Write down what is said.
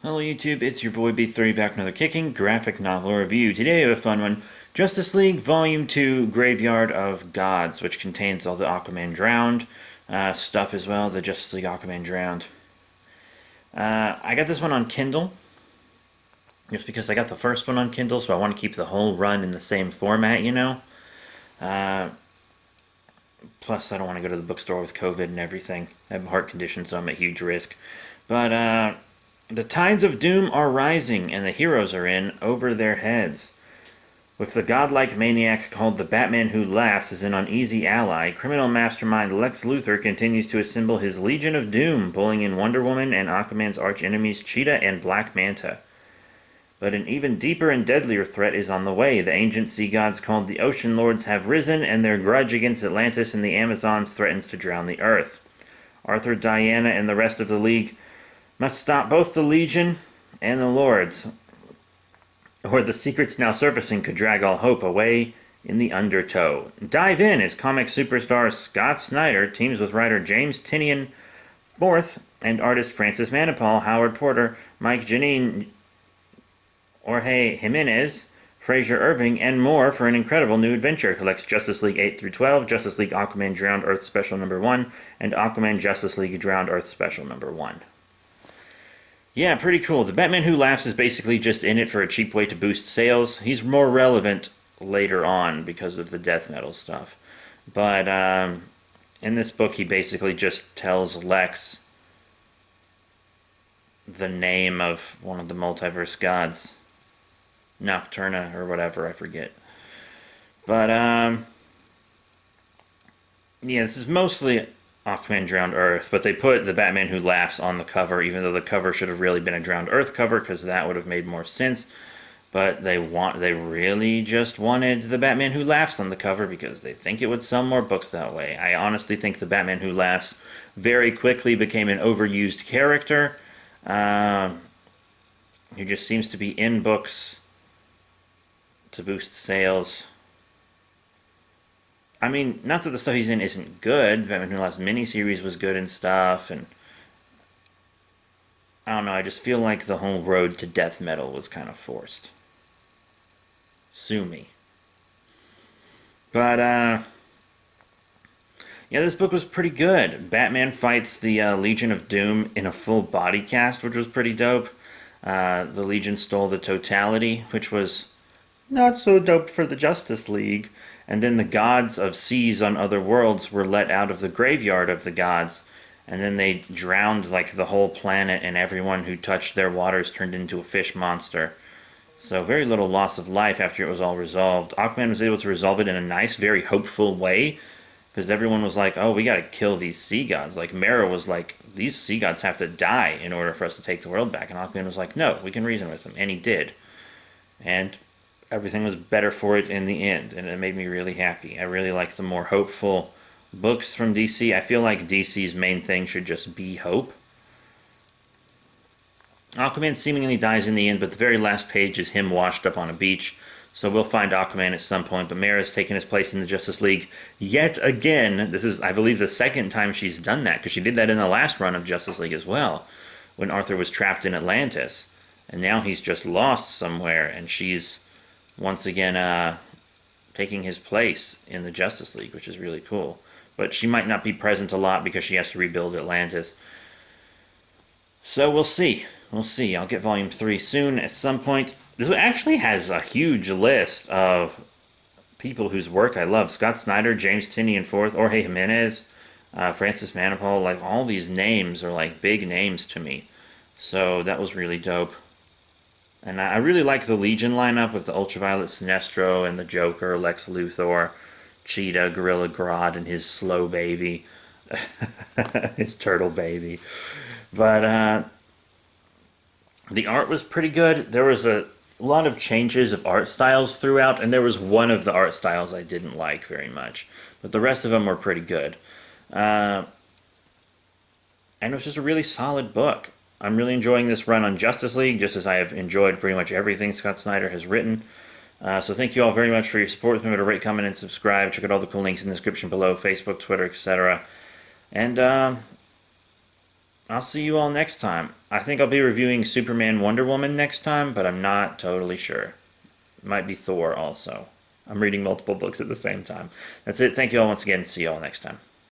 Hello YouTube, it's your boy B3 back with another kicking graphic novel review. Today I have a fun one, Justice League Volume 2 Graveyard of Gods, which contains all the Aquaman Drowned stuff as well, the Justice League Aquaman Drowned. I got this one on Kindle, just because I got the first one on Kindle, so I want to keep the whole run in the same format, you know? Uh, Plus, I don't want to go to the bookstore with COVID and everything. I have a heart condition, so I'm at huge risk. But, the tides of doom are rising, and the heroes are in over their heads. With the godlike maniac called the Batman Who Laughs as an uneasy ally, criminal mastermind Lex Luthor continues to assemble his Legion of Doom, pulling in Wonder Woman and Aquaman's archenemies Cheetah and Black Manta. But an even deeper and deadlier threat is on the way. The ancient sea gods called the Ocean Lords have risen, and their grudge against Atlantis and the Amazons threatens to drown the Earth. Arthur, Diana, and the rest of the League must stop both the Legion and the Lords, or the secrets now surfacing could drag all hope away in the undertow. Dive in as comic superstar Scott Snyder teams with writer James Tynion IV and artist Francis Manapul, Howard Porter, Mike Janine, Jorge Jimenez, Fraser Irving, and more for an incredible new adventure. Collects Justice League 8 through 12, Justice League Aquaman Drowned Earth Special Number 1, and Aquaman Justice League Drowned Earth Special Number 1. Yeah, pretty cool. The Batman Who Laughs is basically just in it for a cheap way to boost sales. He's more relevant later on because of the death metal stuff. But in this book, he basically just tells Lex the name of one of the multiverse gods. Nocturna or whatever, I forget. But, yeah, this is mostly Aquaman Drowned Earth, but they put the Batman Who Laughs on the cover, even though the cover should have really been a Drowned Earth cover, because that would have made more sense. But they really just wanted the Batman Who Laughs on the cover because they think it would sell more books that way. I honestly think the Batman Who Laughs very quickly became an overused character, who just seems to be in books to boost sales. I mean, not that the stuff he's in isn't good. Batman Who Laughs miniseries was good and stuff, and I don't know, I just feel like the whole road to death metal was kind of forced. Sue me. But, yeah, this book was pretty good. Batman fights the Legion of Doom in a full body cast, which was pretty dope. The Legion stole the totality, which was not so dope for the Justice League. And then the gods of seas on other worlds were let out of the graveyard of the gods. And then they drowned like the whole planet, and everyone who touched their waters turned into a fish monster. So very little loss of life after it was all resolved. Aquaman was able to resolve it in a nice, very hopeful way. Because everyone was like, oh, we gotta kill these sea gods. Like, Mera was like, these sea gods have to die in order for us to take the world back. And Aquaman was like, no, we can reason with them. And he did. And everything was better for it in the end, and it made me really happy. I really like the more hopeful books from DC. I feel like DC's main thing should just be hope. Aquaman seemingly dies in the end, but the very last page is him washed up on a beach. So we'll find Aquaman at some point, but Mera's taken his place in the Justice League yet again. This is, I believe, the second time she's done that, because she did that in the last run of Justice League as well, when Arthur was trapped in Atlantis. And now he's just lost somewhere, and she's once again taking his place in the Justice League, which is really cool. But she might not be present a lot because she has to rebuild Atlantis. So we'll see. We'll see. I'll get Volume 3 soon at some point. This actually has a huge list of people whose work I love. Scott Snyder, James Tynion IV, Jorge Jimenez, Francis Manapul. Like, all these names are like big names to me. So that was really dope. And I really like the Legion lineup with the Ultraviolet Sinestro and the Joker, Lex Luthor, Cheetah, Gorilla Grodd, and his slow baby. His turtle baby. But the art was pretty good. There was a lot of changes of art styles throughout, and there was one of the art styles I didn't like very much. But the rest of them were pretty good. And it was just a really solid book. I'm really enjoying this run on Justice League, just as I have enjoyed pretty much everything Scott Snyder has written. So thank you all very much for your support. Remember to rate, comment, and subscribe. Check out all the cool links in the description below, Facebook, Twitter, etc. And I I'll see you all next time. I think I'll be reviewing Superman Wonder Woman next time, but I'm not totally sure. It might be Thor also. I'm reading multiple books at the same time. That's it. Thank you all once again. See you all next time.